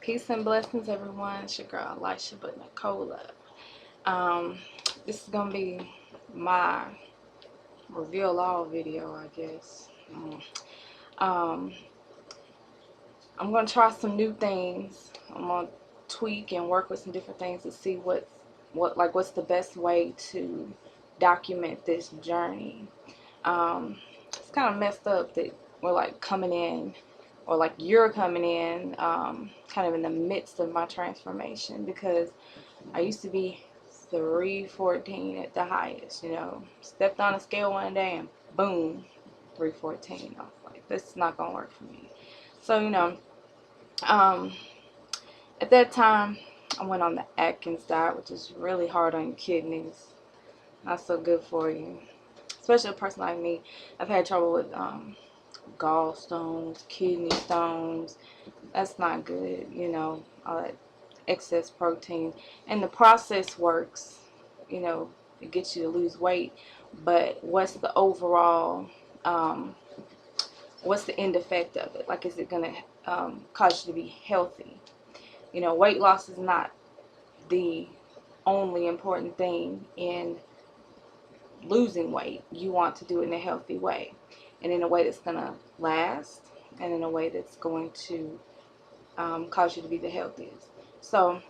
Peace and blessings, everyone. It's your girl, Elisha, but Nicola. This is gonna be my reveal all video, I guess. Um, I'm gonna try some new things. I'm gonna tweak and work with some different things to see what's the best way to document this journey. It's kind of messed up that we're like coming in, or like you're coming in, kind of in the midst of my transformation, because I used to be 314 at the highest, stepped on a scale one day and boom, 314. I was like, this is not gonna work for me. So, at that time, I went on the Atkins diet, which is really hard on your kidneys. Not so good for you, especially a person like me. I've had trouble with gallstones, kidney stones. That's not good, all that excess protein. And the process works, it gets you to lose weight, but what's the overall, what's the end effect of it? Like, is it going to cause you to be healthy? Weight loss is not the only important thing in losing weight. You want to do it in a healthy way, and in a way that's going to last, and in a way that's going to cause you to be the healthiest. So,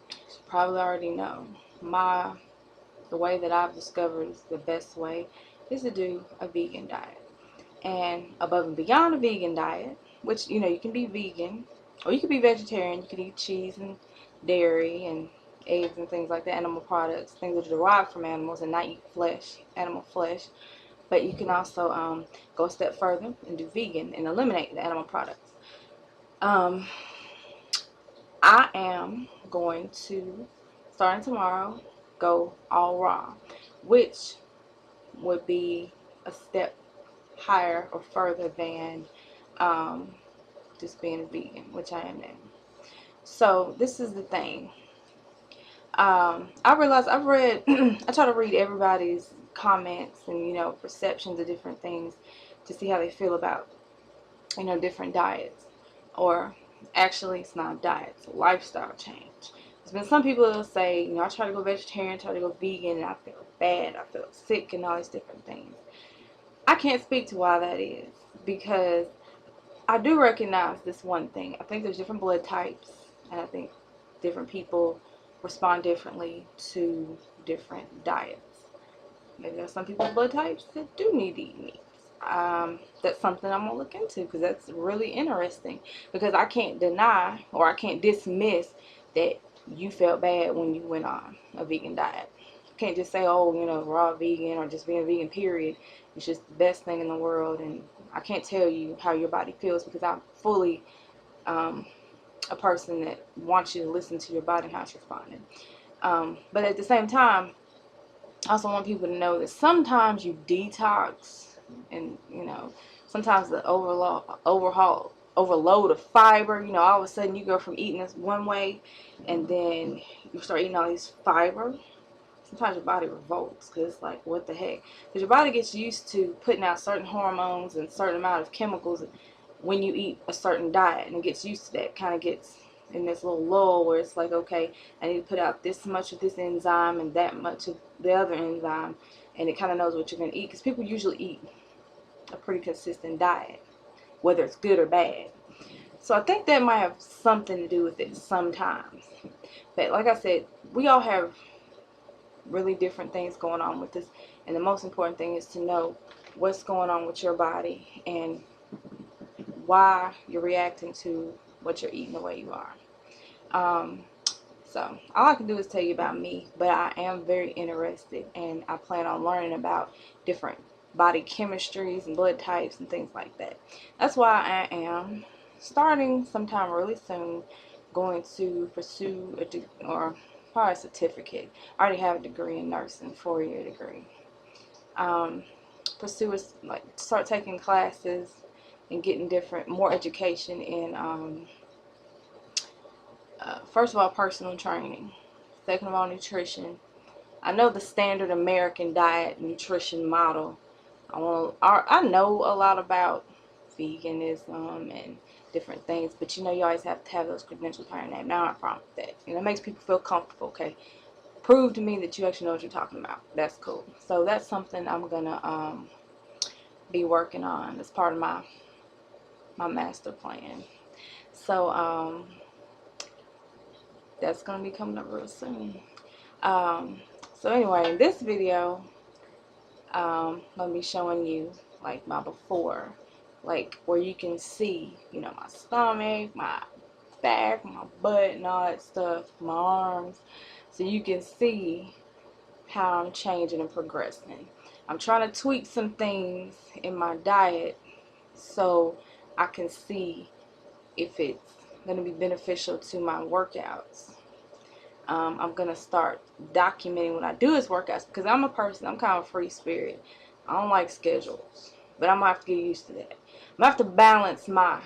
you probably already know, the way that I've discovered is the best way is to do a vegan diet. And above and beyond a vegan diet, which, you can be vegan, or you can be vegetarian. You can eat cheese and dairy and eggs and things like that, animal products, things that are derived from animals, and not eat animal flesh. But you can also go a step further and do vegan and eliminate the animal products. I am going to, starting tomorrow, go all raw, which would be a step higher or further than just being a vegan, which I am now. So this is the thing. I realized I've read, I try to read everybody's comments and, perceptions of different things to see how they feel about, different diets. Or actually, it's not a diet, it's a lifestyle change. There's been some people that'll say, I try to go vegetarian, try to go vegan, and I feel bad, I feel sick, and all these different things. I can't speak to why that is, because I do recognize this one thing. I think there's different blood types, and I think different people respond differently to different diets. Maybe there's some people with blood types that do need to eat meat. That's something I'm going to look into, because that's really interesting. Because I can't deny, or I can't dismiss that you felt bad when you went on a vegan diet. You can't just say, oh, raw vegan, or just being vegan, period. It's just the best thing in the world, and I can't tell you how your body feels, because I'm fully a person that wants you to listen to your body and how it's responding. But at the same time, I also want people to know that sometimes you detox, and sometimes the overload of fiber, all of a sudden you go from eating this one way, and then you start eating all these fiber. Sometimes your body revolts, because it's like, what the heck? Because your body gets used to putting out certain hormones and certain amount of chemicals when you eat a certain diet, and it gets used to that. Kind of gets in this little lull where it's like, okay, I need to put out this much of this enzyme and that much of the other enzyme, and it kind of knows what you're going to eat, because people usually eat a pretty consistent diet, whether it's good or bad. So I think that might have something to do with it sometimes. But like I said, we all have really different things going on with this, and the most important thing is to know what's going on with your body and why you're reacting to what you're eating the way you are. So all I can do is tell you about me, but I am very interested, and I plan on learning about different body chemistries and blood types and things like that. That's why I am starting sometime really soon going to pursue or probably a certificate. I already have a degree in nursing, 4-year degree. Start taking classes and getting more education in, first of all, personal training. Second of all, nutrition. I know the standard American diet nutrition model. I know a lot about veganism and different things. But you know, you always have to have those credentials behind your name. Now I promise that. You know, it makes people feel comfortable. Okay, prove to me that you actually know what you're talking about. That's cool. So that's something I'm gonna be working on as part of my master plan. So that's gonna be coming up real soon. So anyway, in this video, let me showing you like my before, like where you can see, you know, my stomach, my back, my butt, and all that stuff, my arms, so you can see how I'm changing and progressing. I'm trying to tweak some things in my diet so I can see if it's going to be beneficial to my workouts. I'm going to start documenting when I do his workouts, because I'm a person, I'm kind of a free spirit. I don't like schedules, but I'm going to have to get used to that. I'm going to have to balance my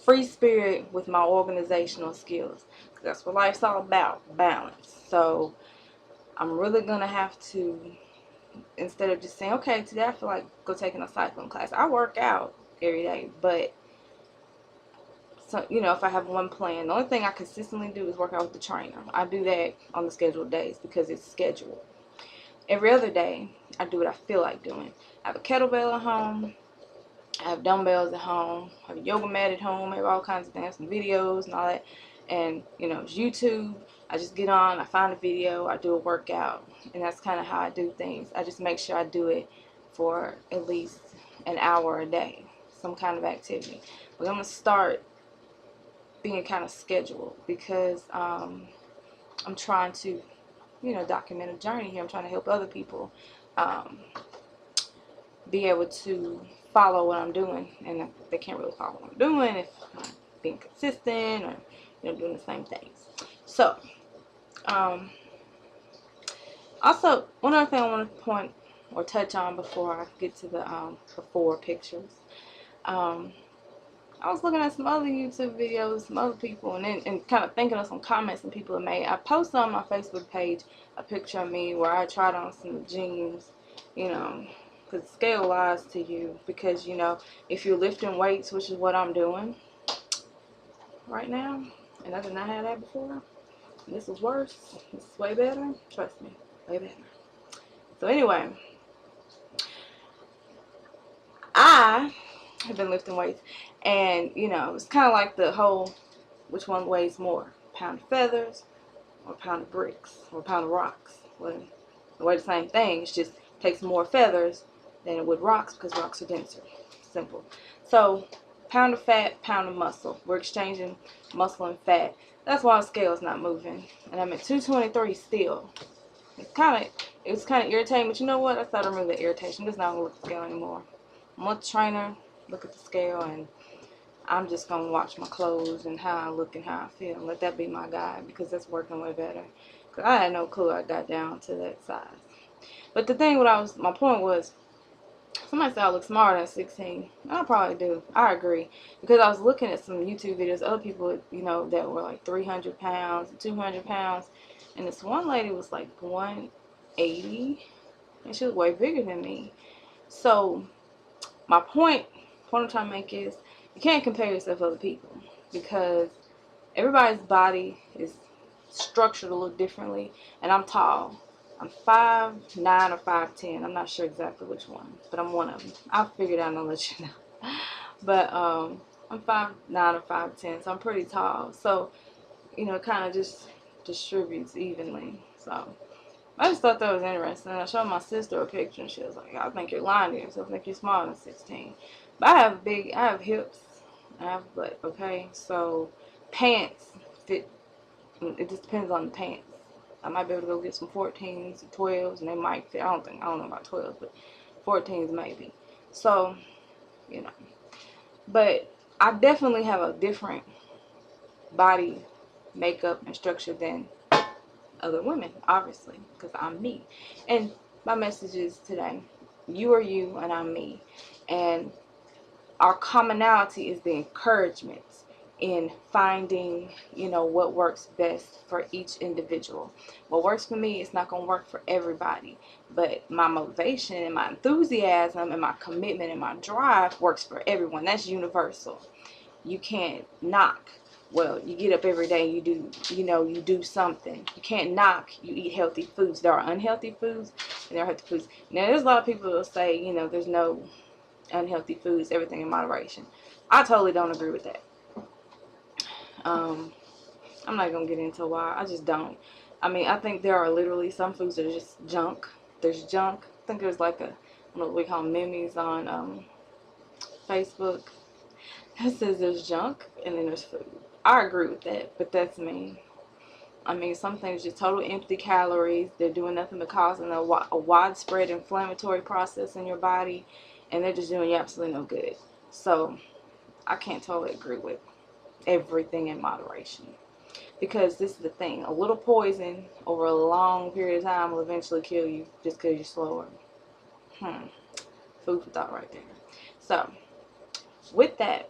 free spirit with my organizational skills, because that's what life's all about, balance. So I'm really going to have to, instead of just saying, okay, today I feel like go taking a cycling class. I work out every day, but so, you know, if I have one plan, the only thing I consistently do is work out with the trainer. I do that on the scheduled days because it's scheduled. Every other day, I do what I feel like doing. I have a kettlebell at home. I have dumbbells at home. I have a yoga mat at home. I have all kinds of things, some videos and all that. And, you know, it's YouTube. I just get on, I find a video, I do a workout. And that's kind of how I do things. I just make sure I do it for at least an hour a day, some kind of activity. But I'm going to start being kind of scheduled, because I'm trying to, you know, document a journey here. I'm trying to help other people be able to follow what I'm doing, and they can't really follow what I'm doing if I'm not being consistent or, you know, doing the same things. So also, one other thing I want to point or touch on before I get to the before pictures. I was looking at some other YouTube videos, some other people, and kind of thinking of some comments some people have made. I posted on my Facebook page a picture of me where I tried on some jeans, you know, because scale lies to you. Because, you know, if you're lifting weights, which is what I'm doing right now, and I did not have that before, and this is worse, this is way better, trust me, way better. So anyway, I have been lifting weights, and, you know, it's kind of like the whole, which one weighs more, a pound of feathers or a pound of bricks or a pound of rocks? Well, they weigh the same thing, it just takes more feathers than it would rocks, because rocks are denser. Simple. So pound of fat, pound of muscle, we're exchanging muscle and fat. That's why the scale is not moving, and I'm at 223 still. It's kind of irritating, but you know what, I thought I removed the irritation. I'm just not gonna look at the scale anymore. I'm with the trainer, look at the scale, and I'm just going to watch my clothes and how I look and how I feel. Let that be my guide, because that's working way better. Because I had no clue I got down to that size. But the thing, my point was, somebody said I look smarter than 16. I probably do. I agree. Because I was looking at some YouTube videos, other people, you know, that were like 300 pounds, 200 pounds. And this one lady was like 180. And she was way bigger than me. So my point I'm trying to make is, you can't compare yourself to other people, because everybody's body is structured a little differently. And I'm tall. I'm 5'9" or 5'10". I'm not sure exactly which one, but I'm one of them. I'll figure it out and I'll let you know. But I'm 5'9" or 5'10", so I'm pretty tall. So, you know, it kind of just distributes evenly. So I just thought that was interesting. I showed my sister a picture, and she was like, I think you're lying to yourself. I think you're smaller than 16. But I have hips. I have butt, okay? So pants fit. It just depends on the pants. I might be able to go get some 14s, 12s, and they might fit. I don't know about 12s, but 14s maybe. So, you know. But I definitely have a different body makeup and structure than other women, obviously, because I'm me. And my message is today, you are you and I'm me. And our commonality is the encouragement in finding, you know, what works best for each individual. What works for me is not going to work for everybody, but my motivation and my enthusiasm and my commitment and my drive works for everyone. That's universal. You can't knock. Well, you get up every day and you do something. You can't knock. You eat healthy foods. There are unhealthy foods and there are healthy foods. Now, there's a lot of people who will say, there's no unhealthy foods, everything in moderation. I totally don't agree with that. I'm not going to get into why. I just don't. I mean, I think there are literally some foods that are just junk. There's junk. I think there's like I don't know what we call memes on Facebook. It says there's junk and then there's food. I agree with that, but that's me. I mean, some things just total empty calories. They're doing nothing but causing a widespread inflammatory process in your body, and they're just doing you absolutely no good. So I can't totally agree with everything in moderation, because this is the thing: a little poison over a long period of time will eventually kill you just because you're slower. Food for thought right there. So with that,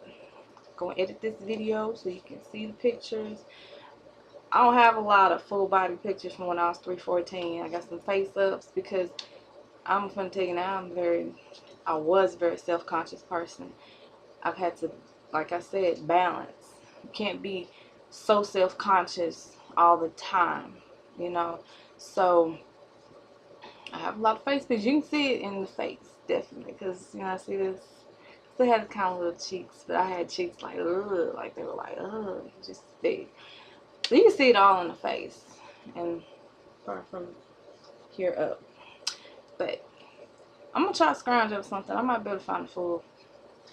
go and edit this video so you can see the pictures. I don't have a lot of full body pictures from when I was 314. I got some face ups because I'm gonna tell you now, I was a very self-conscious person. I've had to, like I said, balance. You can't be so self-conscious all the time, So I have a lot of face pictures. You can see it in the face, definitely, because I see this. Still had kind of little cheeks, but I had cheeks like ugh, like they were like ugh, just big. So you can see it all in the face, and from here up. But I'm gonna try to scrounge up something. I might be able to find a full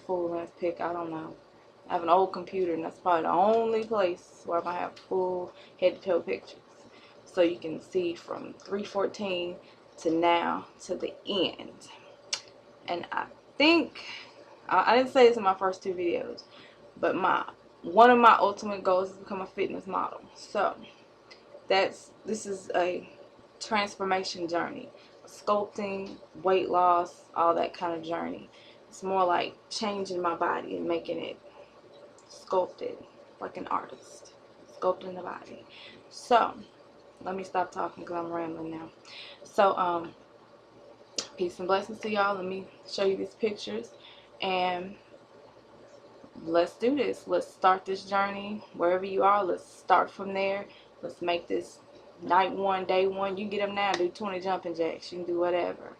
length pic. I don't know. I have an old computer, and that's probably the only place where I'm gonna have full head to toe pictures, so you can see from 314 to now to the end. And I think I didn't say this in my first 2 videos, but one of my ultimate goals is to become a fitness model. So this is a transformation journey, sculpting, weight loss, all that kind of journey. It's more like changing my body and making it sculpted like an artist, sculpting the body. So let me stop talking because I'm rambling now. So peace and blessings to y'all. Let me show you these pictures. And let's do this. Let's start this journey wherever you are. Let's start from there. Let's make this night 1, day 1. You can get up now, do 20 jumping jacks. You can do whatever.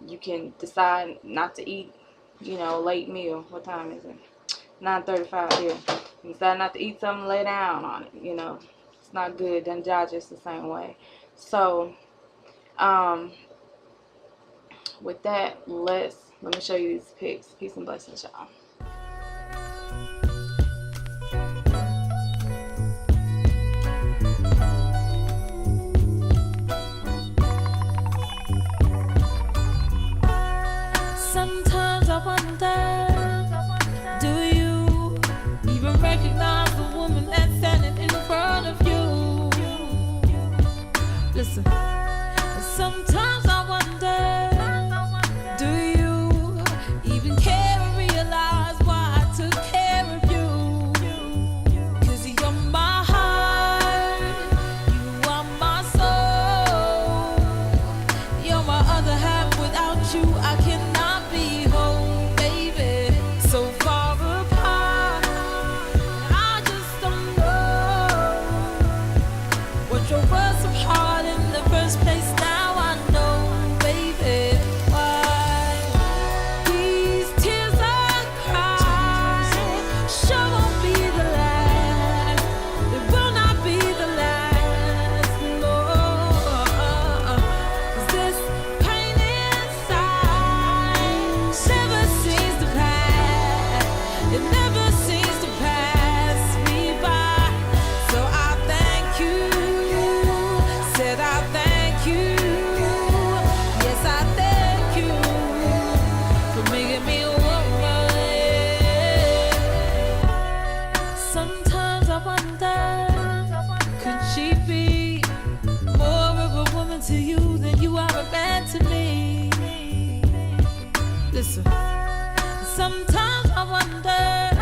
You can decide not to eat, late meal. What time is it? 9:35 here. You can decide not to eat something, lay down on it. It's not good. Doesn't digest the same way. So, with that, let me show you these pics. Peace and blessings, y'all. Sometimes I wonder, do you even recognize the woman that's standing in front of you? Listen, sometimes I wonder, to you than you are a man to me. Listen, sometimes I wonder,